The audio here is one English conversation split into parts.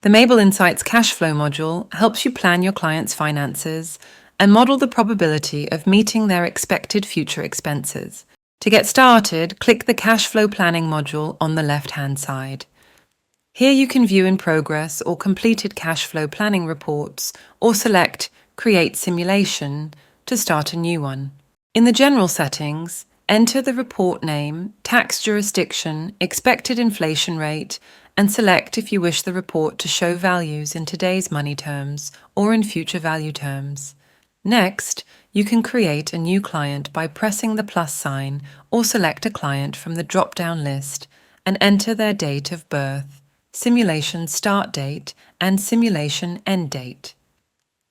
The Mabel Insights Cashflow module helps you plan your clients' finances and model the probability of meeting their expected future expenses. To get started, click the Cashflow Planning module on the left-hand side. Here you can view in progress or completed cash flow planning reports, or select Create Simulation to start a new one. In the general settings, enter the report name, tax jurisdiction, expected inflation rate, and select if you wish the report to show values in today's money terms or in future value terms. Next, you can create a new client by pressing the plus sign or select a client from the drop-down list and enter their date of birth, simulation start date, and simulation end date.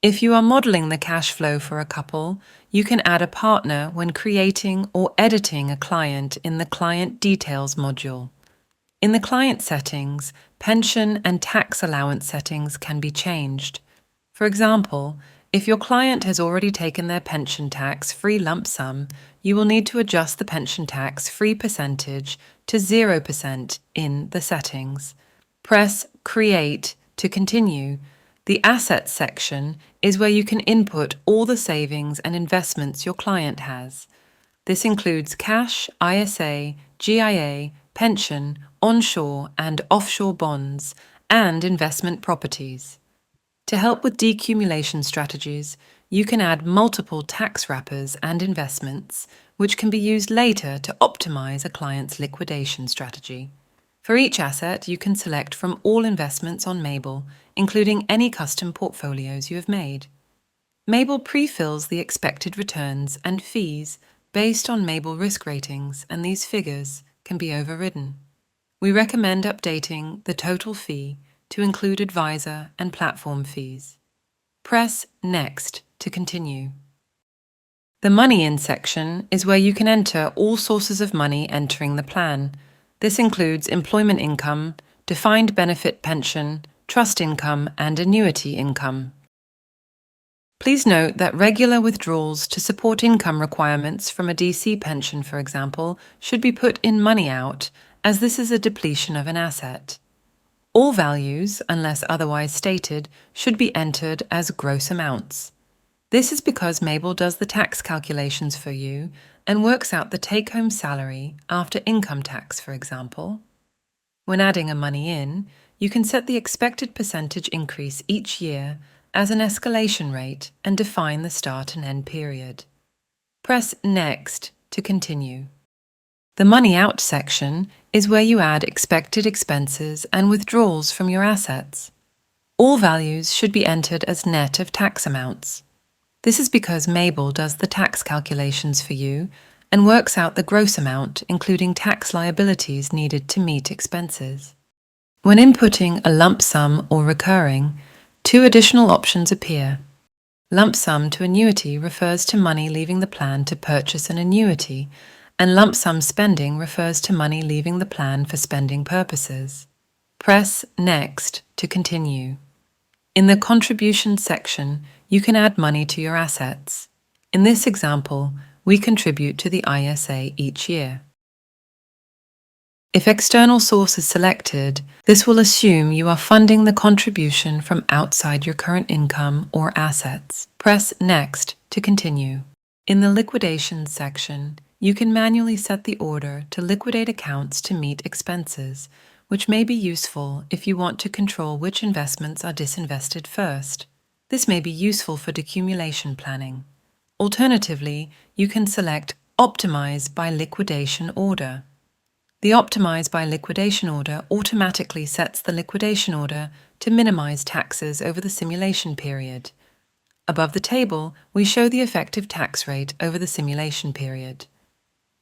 If you are modeling the cash flow for a couple, you can add a partner when creating or editing a client in the Client Details module. In the client settings, pension and tax allowance settings can be changed. For example, if your client has already taken their pension tax-free lump sum, you will need to adjust the pension tax-free percentage to 0% in the settings. Press Create to continue. The Assets section is where you can input all the savings and investments your client has. This includes cash, ISA, GIA, pension, onshore and offshore bonds, and investment properties. To help with decumulation strategies, you can add multiple tax wrappers and investments, which can be used later to optimize a client's liquidation strategy. For each asset, you can select from all investments on Mabel, including any custom portfolios you have made. Mabel pre-fills the expected returns and fees based on Mabel risk ratings, and these figures can be overridden. We recommend updating the total fee to include advisor and platform fees. Press Next to continue. The Money In section is where you can enter all sources of money entering the plan. This includes employment income, defined benefit pension, trust income, and annuity income. Please note that regular withdrawals to support income requirements from a DC pension, for example, should be put in money out, as this is a depletion of an asset. All values, unless otherwise stated, should be entered as gross amounts. This is because Mabel does the tax calculations for you and works out the take-home salary after income tax, for example. When adding a money in, you can set the expected percentage increase each year as an escalation rate and define the start and end period. Press Next to continue. The Money Out section is where you add expected expenses and withdrawals from your assets. All values should be entered as net of tax amounts. This is because Mabel does the tax calculations for you and works out the gross amount, including tax liabilities needed to meet expenses. When inputting a lump sum or recurring, two additional options appear. Lump sum to annuity refers to money leaving the plan to purchase an annuity, and lump sum spending refers to money leaving the plan for spending purposes. Press Next to continue. In the Contribution section, you can add money to your assets. In this example, we contribute to the ISA each year. If external source is selected, this will assume you are funding the contribution from outside your current income or assets. Press Next to continue. In the Liquidation section, you can manually set the order to liquidate accounts to meet expenses, which may be useful if you want to control which investments are disinvested first. This may be useful for decumulation planning. Alternatively, you can select Optimize by Liquidation Order. The Optimize by Liquidation Order automatically sets the liquidation order to minimize taxes over the simulation period. Above the table, we show the effective tax rate over the simulation period.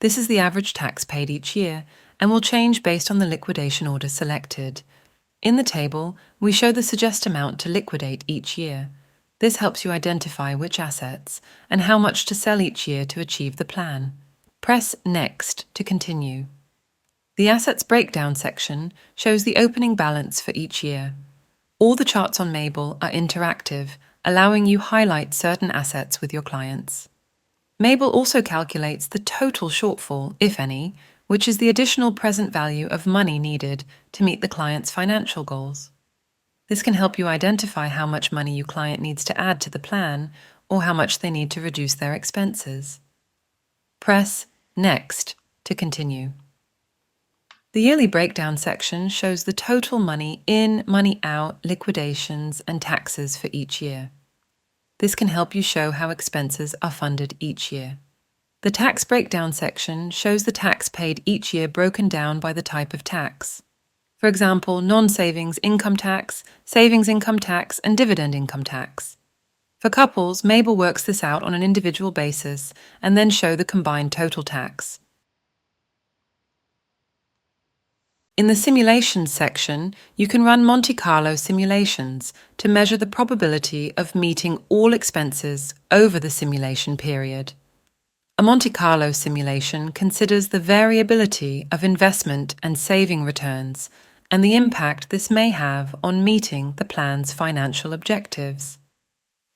This is the average tax paid each year and will change based on the liquidation order selected. In the table, we show the suggest amount to liquidate each year. This helps you identify which assets and how much to sell each year to achieve the plan. Press Next to continue. The Assets Breakdown section shows the opening balance for each year. All the charts on Mabel are interactive, allowing you highlight certain assets with your clients. Mabel also calculates the total shortfall, if any, which is the additional present value of money needed to meet the client's financial goals. This can help you identify how much money your client needs to add to the plan or how much they need to reduce their expenses. Press Next to continue. The yearly breakdown section shows the total money in, money out, liquidations, and taxes for each year. This can help you show how expenses are funded each year. The tax breakdown section shows the tax paid each year broken down by the type of tax. For example, non-savings income tax, savings income tax, and dividend income tax. For couples, Mabel works this out on an individual basis and then show the combined total tax. In the simulations section, you can run Monte Carlo simulations to measure the probability of meeting all expenses over the simulation period. A Monte Carlo simulation considers the variability of investment and saving returns and the impact this may have on meeting the plan's financial objectives.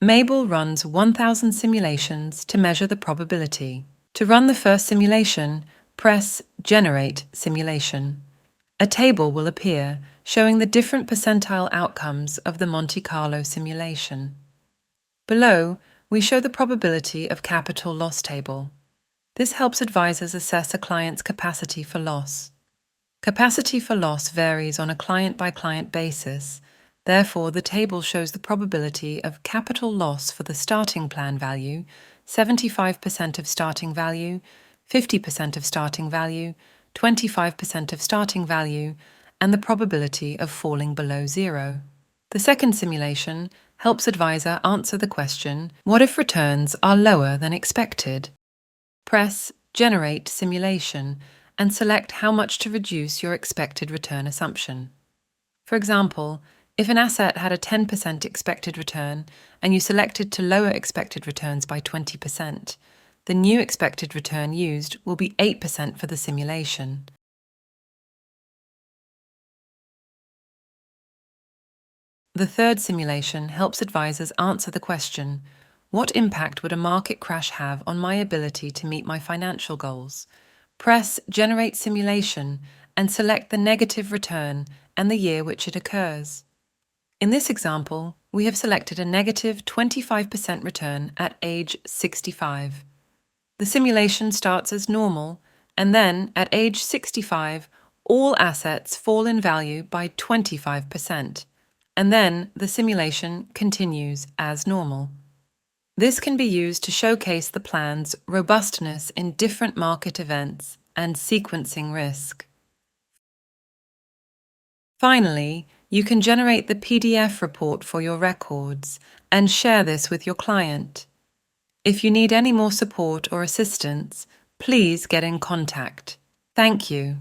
Mabel runs 1,000 simulations to measure the probability. To run the first simulation, press Generate Simulation. A table will appear showing the different percentile outcomes of the Monte Carlo simulation. Below, we show the probability of capital loss table. This helps advisors assess a client's capacity for loss. Capacity for loss varies on a client-by-client basis. Therefore, the table shows the probability of capital loss for the starting plan value, 75% of starting value, 50% of starting value, 25% of starting value, and the probability of falling below zero. The second simulation helps advisor answer the question, what if returns are lower than expected? Press Generate Simulation and select how much to reduce your expected return assumption. For example, if an asset had a 10% expected return and you selected to lower expected returns by 20%, the new expected return used will be 8% for the simulation. The third simulation helps advisors answer the question, what impact would a market crash have on my ability to meet my financial goals? Press Generate Simulation and select the negative return and the year which it occurs. In this example, we have selected a negative 25% return at age 65. The simulation starts as normal, and then at age 65, all assets fall in value by 25%, and then the simulation continues as normal. This can be used to showcase the plan's robustness in different market events and sequencing risk. Finally, you can generate the PDF report for your records and share this with your client. If you need any more support or assistance, please get in contact. Thank you.